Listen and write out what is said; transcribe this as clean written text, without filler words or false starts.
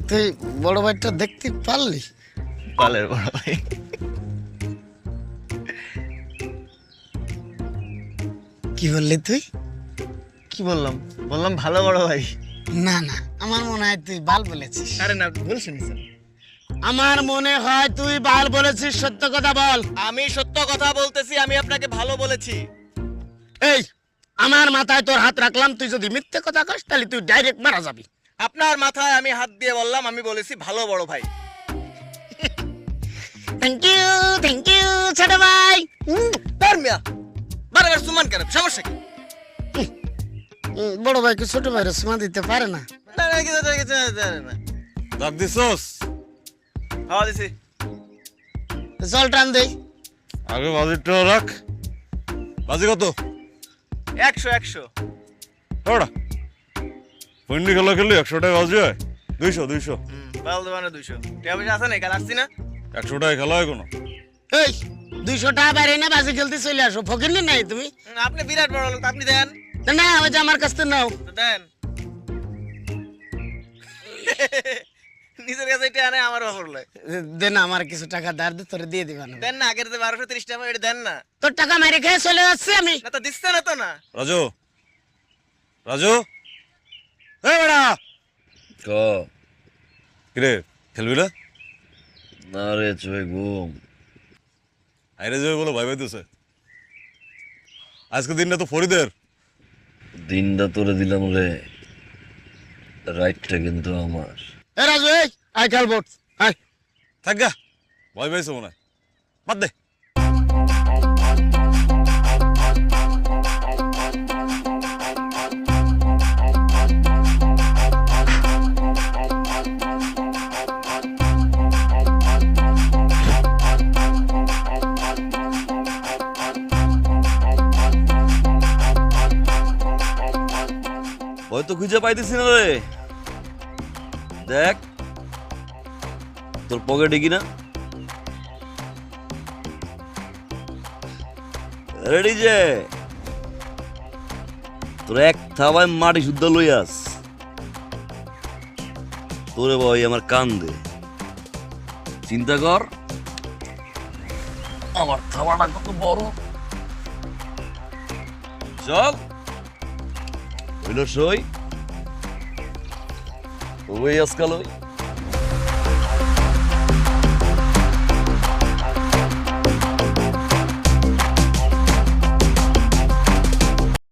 তুই বড় ভাইটা দেখতে পারলি? পালের বড় ভাই। কি বললি তুই? কি বললাম? বললাম ভালো বড় ভাই। না না, আমার মনে হয় তুই বাল বলেছিস। আরে না, ভুল শুনেছেন। আমার মনে হয় তুই বাল বলেছিস, সত্য কথা বল। আমি সত্য কথা বলতেছি, আমি আপনাকে ভালো বলেছি। এই, আমার মাথায় তোর হাত রাখলাম, তুই যদি মিথ্যে কথা কস তাহলে তুই ডাইরেক্ট মারা যাবি। আপনার মাথায় আমি হাত দিয়ে বললাম, আমি বলেছি ভালো বড় ভাই। থ্যাংক ইউ ছোট ভাই। তার মিয়া বারবার সুমান কেন, সমস্যা কি? বড় ভাইকে ছোট ভাইরে সুমা দিতে পারে না। না না, কিছু না, কিছু না। ডাক দিছস? হাওয়া দিছি। চল টান দেই। আগে বাজিটা রাখ। বাজি কত? 100 ওটা ফন্ডি খেলা খেললে 100 টাকা বাজি হয়। 200 বাল দেবানে 200 টাকা পয়সা আছে না? কাল আসছি না। 100 টাকা খেলা হয় কোনো? এই 200 টাকা বাইরে না বাজি খেলতে চলে আসো, ফকির নাই তুমি? আপনি বিরাট বড় লোক, আপনি দেন। না ওই যে আমার কাছ থেকে নাও। তো দেন। নিজের কাছে এটা আনে আমার অফার লয়। দে না, আমার কিছু টাকা ধার দে, তোরে দিয়ে দিবা না। দেন না, আগের যে 1230 টাকা এটা দেন না। তোর টাকা মেরে খেয়ে চলে যাচ্ছি আমি। না তো দিচ্ছে না তো না। রাজু, রাজু, এই বেড়া ক কিরে খেলবি না? না রে চোখে ঘুম। আইরে যাবে বলে ভাই ভাইতেছে। আজকে দিনটা তো ফরিদের। দিনটা তোরে দিলাম রে, রাইটটা কিন্তু আমার। এ রাজু, এই আই খেলবো, আয়। থাক গা, ভয় পাইছে মনে হয়। বাদ দে। হয়তো খুঁজে পাইতেছি না রে। দেখ তোর পকেটে কিনা। রেডি যে তোর এক থাবায় মাটি শুদ্ধ লইয়াস। তোরে ভাই আমার কান দে, চিন্তা কর আমার থাবাটা কত বড়। চল হইল সই, ওই আজকাল ওই